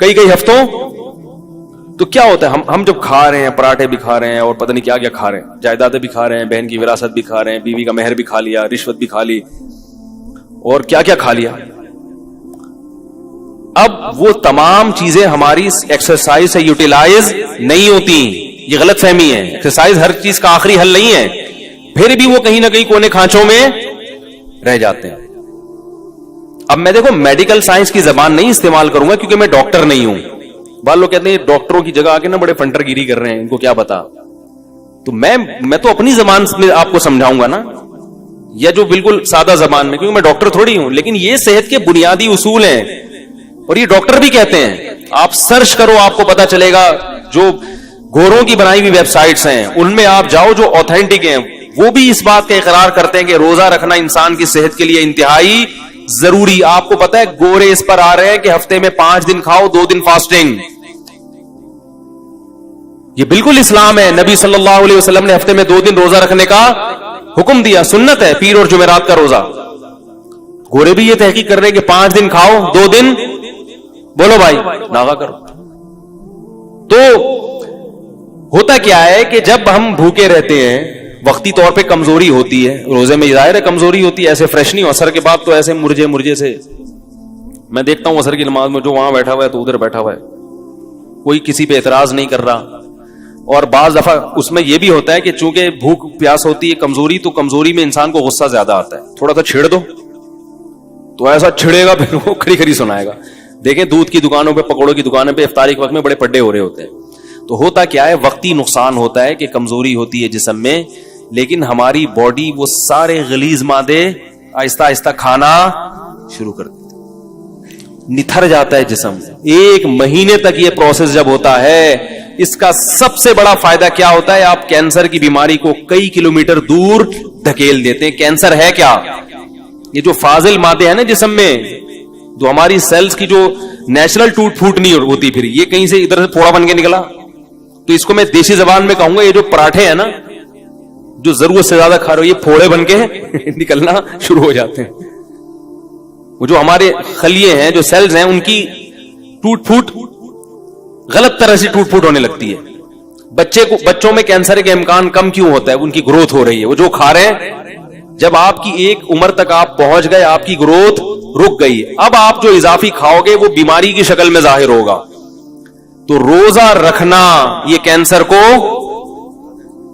کئی کئی ہفتوں. تو کیا ہوتا ہے, ہم جب کھا رہے ہیں, پراٹھے بھی کھا رہے ہیں اور پتہ نہیں کیا کیا کھا رہے ہیں, جائیدادیں بھی کھا رہے ہیں, بہن کی وراثت بھی کھا رہے ہیں, بیوی کا مہر بھی کھا لیا, رشوت بھی کھا لی, اور کیا کیا کھا لیا. اب وہ تمام چیزیں ہماری ایکسرسائز سے یوٹیلائز نہیں ہوتی. یہ غلط فہمی ہے. ایکسرسائز ہر چیز کا آخری حل نہیں ہے, پھر بھی وہ کہیں نہ کہیں کونے کھانچوں میں رہ جاتے ہیں. اب میں دیکھو میڈیکل سائنس کی زبان نہیں استعمال کروں گا کیونکہ میں ڈاکٹر نہیں ہوں. بعض لوگ کہتے ہیں ڈاکٹروں کی جگہ آ کے نا بڑے فنٹر گیری کر رہے ہیں, ان کو کیا پتا. تو میں تو اپنی زبان میں آپ کو سمجھاؤں گا نا, یا جو بالکل سادہ زبان میں, کیونکہ میں ڈاکٹر تھوڑی ہوں. لیکن یہ صحت کے بنیادی اصول ہیں اور یہ ڈاکٹر بھی کہتے ہیں. آپ سرچ کرو, آپ کو پتا چلے گا. جو گوروں کی بنائی ہوئی ویب سائٹس ہیں ان میں آپ جاؤ جو اوتھینٹک ہیں, وہ بھی اس بات کا اقرار کرتے ہیں کہ روزہ رکھنا انسان کی صحت کے لیے انتہائی ضروری. آپ کو پتا ہے گورے اس پر آ رہے ہیں کہ ہفتے میں 5 دن کھاؤ, 2 دن فاسٹنگ. یہ بالکل اسلام ہے. نبی صلی اللہ علیہ وسلم نے ہفتے میں 2 دن روزہ رکھنے کا حکم دیا, سنت ہے, پیر اور جمعرات کا روزہ. گورے بھی یہ تحقیق کر رہے ہیں کہ 5 دن کھاؤ, 2 دن بولو بھائی ناغا کرو. تو ہوتا کیا ہے کہ جب ہم بھوکے رہتے ہیں, وقتی طور پہ کمزوری ہوتی ہے, روزے میں ظاہر ہے کمزوری ہوتی ہے, ایسے فریش نہیں ہو. اثر کے بعد تو ایسے مرجے سے میں دیکھتا ہوں اثر کی نماز میں جو وہاں بیٹھا ہوا ہے تو ادھر بیٹھا ہوا ہے, کوئی کسی پہ اعتراض نہیں کر رہا. اور بعض دفعہ اس میں یہ بھی ہوتا ہے کہ چونکہ بھوک پیاس ہوتی ہے, کمزوری, تو کمزوری میں انسان کو غصہ زیادہ آتا ہے. تھوڑا سا چھیڑ دو تو ایسا چھڑے گا پھر وہ کھڑی کھڑی سنائے گا. دیکھیں دودھ کی دکانوں پہ, پکوڑوں کی دکانوں پہ افطاری کے وقت میں بڑے پڈے ہو رہے ہوتے ہیں. تو ہوتا کیا ہے, وقتی نقصان ہوتا ہے کہ کمزوری ہوتی ہے جسم میں, لیکن ہماری باڈی وہ سارے غلیظ مادے آہستہ آہستہ کھانا شروع کر دیتی, نتھر جاتا ہے جسم. 1 مہینے تک یہ پروسیس جب ہوتا ہے, اس کا سب سے بڑا فائدہ کیا ہوتا ہے, آپ کینسر کی بیماری کو کئی کلومیٹر دور دھکیل دیتے ہیں. کینسر ہے کیا, یہ جو فاضل مادے ہیں نا جسم میں, جو ہماری سیلز کی جو نیچرل ٹوٹ پھوٹ نہیں ہوتی, پھر یہ کہیں سے ادھر سے پھوڑا بن کے نکلا. تو اس کو میں دیسی زبان میں کہوں گا, یہ جو پراٹھے ہیں نا جو ضرورت سے زیادہ کھا رہے ہو, یہ پھوڑے بن کے نکلنا شروع ہو جاتے ہیں. وہ جو ہمارے خلیے ہیں, جو سیلز ہیں, ان کی ٹوٹ پھوٹ غلط طرح سے ٹوٹ پھوٹ ہونے لگتی ہے. بچوں میں کینسر کے امکان کم کیوں ہوتا ہے, ان کی گروتھ ہو رہی ہے. وہ جو کھا رہے ہیں, جب آپ کی ایک عمر تک آپ پہنچ گئے, آپ کی گروتھ رک گئی, اب آپ جو اضافی کھاؤ گے وہ بیماری کی شکل میں ظاہر ہوگا. تو روزہ رکھنا یہ کینسر کو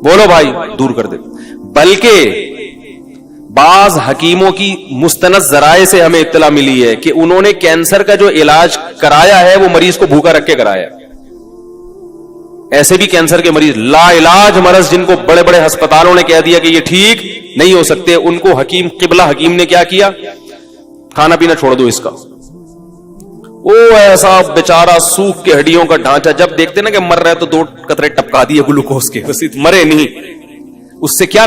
بولو بھائی دور کر دے. بلکہ بعض حکیموں کی مستند ذرائع سے ہمیں اطلاع ملی ہے کہ انہوں نے کینسر کا جو علاج کرایا ہے وہ مریض کو بھوکا رکھ کے کرایا. ایسے بھی کینسر کے مریض لا علاج مرض, جن کو بڑے بڑے ہسپتالوں نے کہہ دیا کہ یہ ٹھیک نہیں ہو سکتے, ان کو حکیم قبلہ حکیم نے کیا کیا, کھانا پینا چھوڑ دو اس کا. او ایسا بیچارہ سوکھ کے ہڈیوں کا ڈھانچہ, جب دیکھتے نا کہ مر رہا ہے تو 2 قطرے ٹپکا دیے گلوکوز کے, بس مرے نہیں. اس سے کیا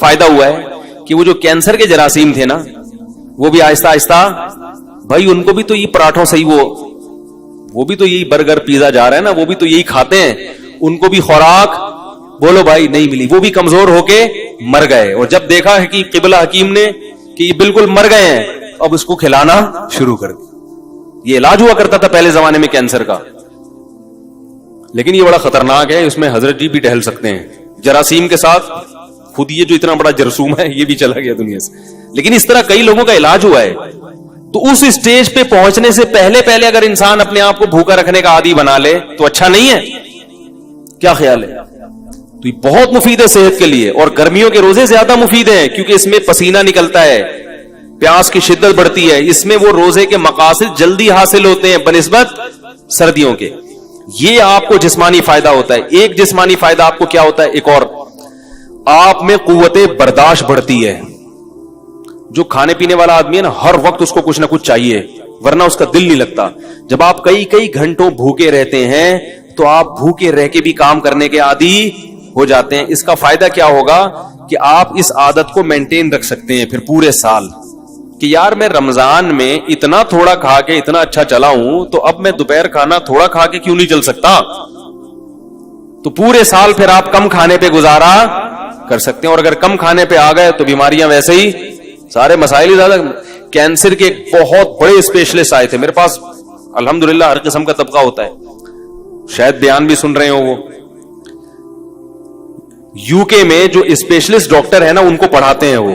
فائدہ ہوا ہے کہ وہ جو کینسر کے جراثیم تھے نا, وہ بھی آہستہ آہستہ, بھائی ان کو بھی تو یہ پراٹھوں سے ہی وہ بھی تو یہی برگر پیزا جا رہا ہے نا, وہ بھی تو یہی کھاتے ہیں, ان کو بھی خوراک بولو بھائی نہیں ملی, وہ بھی کمزور ہو کے مر گئے. اور جب دیکھا ہے کہ قبلہ حکیم نے کہ یہ بالکل مر گئے ہیں, اب اس کو کھلانا شروع کر دیا. یہ علاج ہوا کرتا تھا پہلے زمانے میں کینسر کا, لیکن یہ بڑا خطرناک ہے. اس میں حضرت جی بھی ٹہل سکتے ہیں جراثیم کے ساتھ. خود یہ جو اتنا بڑا جرثوم ہے یہ بھی چلا گیا دنیا سے, لیکن اس طرح کئی لوگوں کا علاج ہوا ہے. تو اس اسٹیج پہ پہنچنے سے پہلے اگر انسان اپنے آپ کو بھوکا رکھنے کا عادی بنا لے تو اچھا نہیں ہے. کیا خیال ہے؟ تو یہ بہت مفید ہے صحت کے لیے. اور گرمیوں کے روزے زیادہ مفید ہیں کیونکہ اس میں پسینہ نکلتا ہے, پیاس کی شدت بڑھتی ہے, اس میں وہ روزے کے مقاصد جلدی حاصل ہوتے ہیں بنسبت سردیوں کے. یہ آپ کو جسمانی فائدہ ہوتا ہے. ایک جسمانی فائدہ آپ کو کیا ہوتا ہے, ایک اور, آپ میں قوت برداشت بڑھتی ہے. جو کھانے پینے والا آدمی ہے نا, ہر وقت اس کو کچھ نہ کچھ چاہیے, ورنہ اس کا دل نہیں لگتا. جب آپ کئی گھنٹوں بھوکے رہتے ہیں تو آپ بھوکے رہ کے بھی کام کرنے کے عادی ہو جاتے ہیں. اس کا فائدہ کیا ہوگا کہ آپ اس عادت کو مینٹین رکھ سکتے ہیں پھر پورے سال, کہ یار میں رمضان میں اتنا تھوڑا کھا کے اتنا اچھا چلا ہوں, تو اب میں دوپہر کھانا تھوڑا کھا کے کیوں نہیں چل سکتا. تو پورے سال پھر آپ کم کھانے پہ گزارا کر سکتے ہیں. اور اگر کم کھانے پہ آ گئے تو بیماریاں ویسے ہی, سارے مسائل ہی زیادہ. کینسر کے بہت بڑے اسپیشلسٹ آئے تھے میرے پاس, الحمدللہ ہر قسم کا طبقہ ہوتا ہے, شاید بیان بھی سن رہے ہو. وہ یو کے میں جو اسپیشلسٹ ڈاکٹر ہے نا ان کو پڑھاتے ہیں, وہ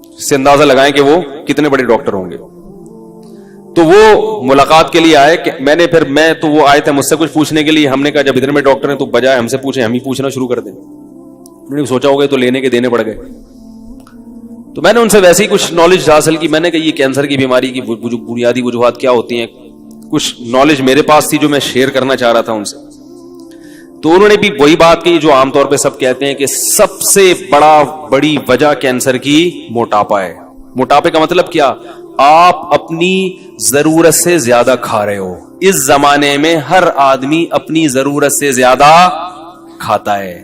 اس سے اندازہ لگائیں کہ وہ کتنے بڑے ڈاکٹر ہوں گے. تو وہ ملاقات کے لیے آئے کہ میں تو وہ آئے تھے مجھ سے کچھ پوچھنے کے لیے. ہم نے کہا جب اتنے میں ڈاکٹر ہیں تو بجائے ہم سے پوچھیں ہم ہی پوچھنا شروع کر دیں. انہوں نے سوچا ہوگا تو لینے کے دینے پڑ گئے. تو میں نے ان سے ویسے ہی کچھ نالج حاصل کی. میں نے کہا یہ کینسر کی بیماری کی بنیادی وجوہات کیا ہوتی ہیں, کچھ نالج میرے پاس تھی جو میں شیئر کرنا چاہ رہا تھا ان سے. تو انہوں نے بھی وہی بات کی جو عام طور پہ سب کہتے ہیں کہ سب سے بڑی وجہ کینسر کی موٹاپا ہے. موٹاپے کا مطلب کیا؟ آپ اپنی ضرورت سے زیادہ کھا رہے ہو. اس زمانے میں ہر آدمی اپنی ضرورت سے زیادہ کھاتا ہے.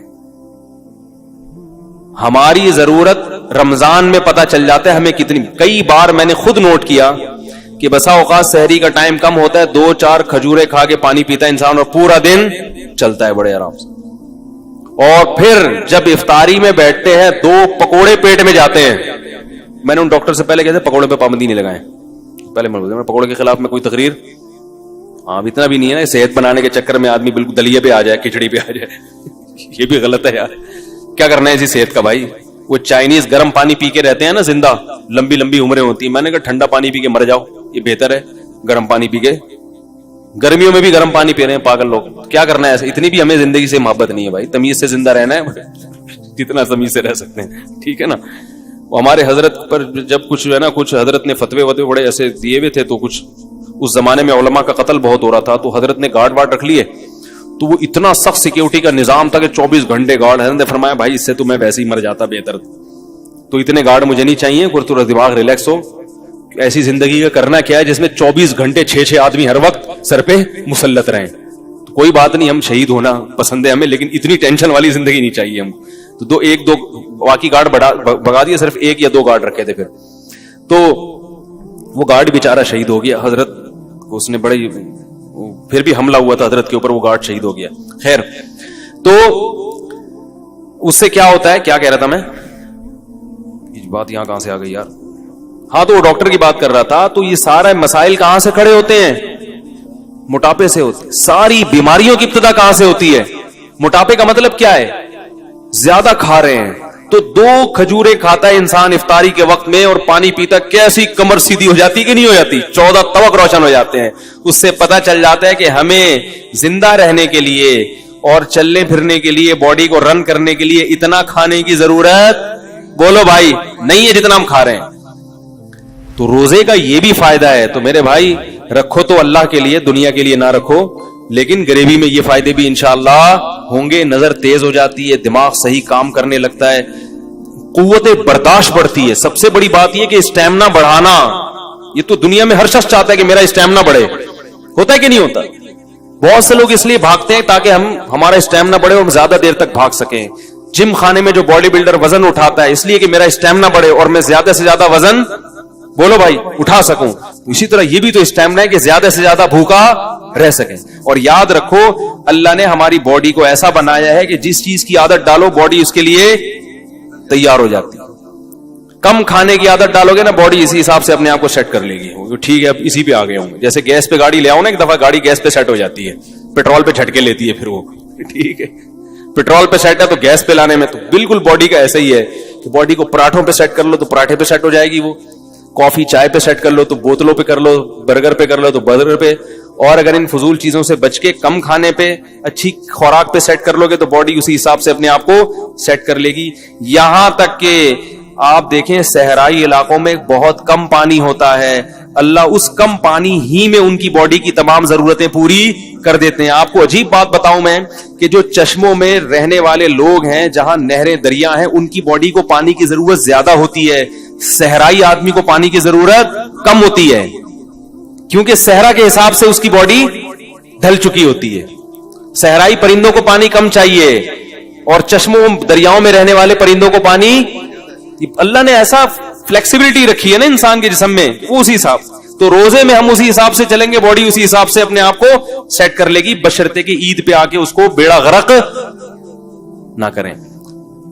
ہماری ضرورت رمضان میں پتہ چل جاتا ہے ہمیں کتنی. کئی بار میں نے خود نوٹ کیا کہ بسا اوقات سحری کا ٹائم کم ہوتا ہے, 2-4 کھجورے کھا کے پانی پیتا ہے انسان اور پورا دن چلتا ہے بڑے آرام سے. اور پھر جب افطاری میں بیٹھتے ہیں 2 پکوڑے پیٹ میں جاتے ہیں. میں نے ان ڈاکٹر سے پہلے کہتے پکوڑے پہ پابندی نہیں لگائیں. پہلے میں پکوڑے کے خلاف میں کوئی تقریر اتنا بھی نہیں ہے نا, صحت بنانے کے چکر میں آدمی بالکل دلیے پہ آ جائے, کھچڑی پہ آ جائے. یہ بھی غلط ہے یار. کیا کرنا ہے اسی صحت کا بھائی. وہ چائنیز گرم پانی پی کے رہتے ہیں نا زندہ, لمبی لمبی عمریں ہوتی ہیں. میں نے کہا ٹھنڈا پانی پی کے مر جاؤ, یہ بہتر ہے گرم پانی پی کے. گرمیوں میں بھی گرم پانی پی رہے ہیں پاگل لوگ. کیا کرنا ہے ایسے؟ اتنی بھی ہمیں زندگی سے محبت نہیں ہے بھائی. تمیز سے زندہ رہنا ہے جتنا تمیز سے رہ سکتے ہیں, ٹھیک ہے نا. ہمارے حضرت پر جب کچھ جو ہے نا, کچھ حضرت نے فتوے بڑے ایسے دیے ہوئے تھے, تو کچھ اس زمانے میں علماء کا قتل بہت ہو رہا تھا, تو حضرت نے گارڈ وارڈ رکھ لیے. تو وہ اتنا سخت سیکیورٹی کا نظام تھا کہ 24 گھنٹے گارڈ. حضرت نے فرمایا بھائی اس سے تو میں ویسے ہی مر جاتا بہتر, تو اتنے گارڈ مجھے نہیں چاہیے. تھوڑا دماغ ریلیکس ہو. ایسی زندگی کا کرنا کیا ہے جس میں 24 گھنٹے 6 آدمی ہر وقت سر پہ مسلط رہیں. تو کوئی بات نہیں, ہم شہید ہونا پسند ہے ہمیں, لیکن اتنی ٹینشن والی زندگی نہیں چاہیے ہم. تو 1-2 باقی گارڈ بگا دیے, صرف 1 یا 2 گارڈ رکھے تھے. پھر تو وہ گارڈ بیچارہ شہید ہو گیا. حضرت اس نے بڑے, پھر بھی حملہ ہوا تھا حضرت کے اوپر, وہ گارڈ شہید ہو گیا. خیر, تو اس سے کیا ہوتا ہے, کیا کہہ رہا تھا میں, بات یہاں کہاں سے آ گئی یار. ہاں, تو وہ ڈاکٹر کی بات کر رہا تھا. تو یہ سارے مسائل کہاں سے کھڑے ہوتے ہیں؟ موٹاپے سے ہوتے ہیں. ساری بیماریوں کی ابتدا کہاں سے ہوتی ہے؟ موٹاپے کا مطلب کیا ہے؟ زیادہ کھا رہے ہیں. تو 2 کھجورے کھاتا ہے انسان افطاری کے وقت میں اور پانی پیتا, کیسی کمر سیدھی ہو جاتی کہ نہیں ہو جاتی؟ 14 طبق روشن ہو جاتے ہیں. اس سے پتا چل جاتا ہے کہ ہمیں زندہ رہنے کے لیے اور چلنے پھرنے کے لیے, باڈی کو رن کرنے کے لیے اتنا کھانے کی ضرورت بولو بھائی نہیں ہے جتنا ہم کھا رہے ہیں. تو روزے کا یہ بھی فائدہ ہے. تو میرے بھائی رکھو تو اللہ کے لیے, دنیا کے لیے نہ رکھو, لیکن غریبی میں یہ فائدے بھی انشاءاللہ ہوں گے. نظر تیز ہو جاتی ہے, دماغ صحیح کام کرنے لگتا ہے, قوت برداشت بڑھتی ہے. سب سے بڑی بات یہ کہ اسٹیمنا بڑھانا, یہ تو دنیا میں ہر شخص چاہتا ہے کہ میرا اسٹیمنا بڑھے. ہوتا ہے کہ نہیں ہوتا؟ بہت سے لوگ اس لیے بھاگتے ہیں تاکہ ہمارا اسٹیمنا بڑھے اور ہم زیادہ دیر تک بھاگ سکیں. جم خانے میں جو باڈی بلڈر وزن اٹھاتا ہے اس لیے کہ میرا اسٹیمنا بڑھے اور میں زیادہ سے زیادہ وزن بولو بھائی اٹھا سکوں. اسی طرح یہ بھی تو اسٹیمنا ہے کہ زیادہ سے زیادہ بھوکا رہ سکیں. اور یاد رکھو اللہ نے ہماری باڈی کو ایسا بنایا ہے کہ جس چیز کی عادت ڈالو باڈی اس کے لیے تیار ہو جاتی. کم کھانے کی عادت ڈالو گے نا, باڈی اسی حساب سے اپنے آپ کو سیٹ کر لے گی. ٹھیک ہے اب اسی پہ آ گئے ہوں گے. جیسے گیس پہ گاڑی لے آؤ نا, ایک دفعہ گاڑی گیس پہ سیٹ ہو جاتی ہے, پیٹرول پہ جھٹکے لیتی ہے پھر وہ, ٹھیک ہے. پیٹرول پہ سیٹ ہے تو گیس پہ لانے میں تو بالکل باڈی کا ایسا ہی ہے کہ باڈی کو پراٹھوں پہ سیٹ کر لو تو پراٹھے پہ سیٹ ہو جائے گی, وہ کافی چائے پہ سیٹ کر لو تو بوتلوں پہ کر لو, برگر پہ کر لو تو برگر پہ. اور اگر ان فضول چیزوں سے بچ کے کم کھانے پہ, اچھی خوراک پہ سیٹ کر لو گے تو باڈی اسی حساب سے اپنے آپ کو سیٹ کر لے گی. یہاں تک کہ آپ دیکھیں صحرائی علاقوں میں بہت کم پانی ہوتا ہے, اللہ اس کم پانی ہی میں ان کی باڈی کی تمام ضرورتیں پوری کر دیتے ہیں. آپ کو عجیب بات بتاؤں میں کہ جو چشموں میں رہنے والے لوگ ہیں, جہاں نہریں دریا ہیں, ان کی باڈی کو پانی کی ضرورت زیادہ ہوتی ہے. صحرائی آدمی کو پانی کی ضرورت کم ہوتی ہے کیونکہ صحرا کے حساب سے اس کی باڈی ڈھل چکی ہوتی ہے. صحرائی پرندوں کو پانی کم چاہیے اور چشموں دریاؤں میں رہنے والے پرندوں کو پانی, اللہ نے ایسا فلیکسیبلٹی رکھی ہے نا انسان کے جسم میں, وہ اسی حساب. تو روزے میں ہم اسی حساب سے چلیں گے, باڈی اسی حساب سے اپنے آپ کو سیٹ کر لے گی, بشرطے کہ عید پہ آ کے اس کو بیڑا غرق نہ کریں.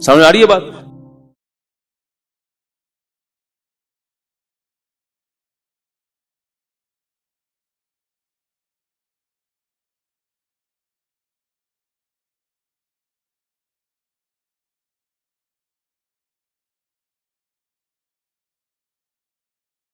سمجھ آ رہی ہے بات؟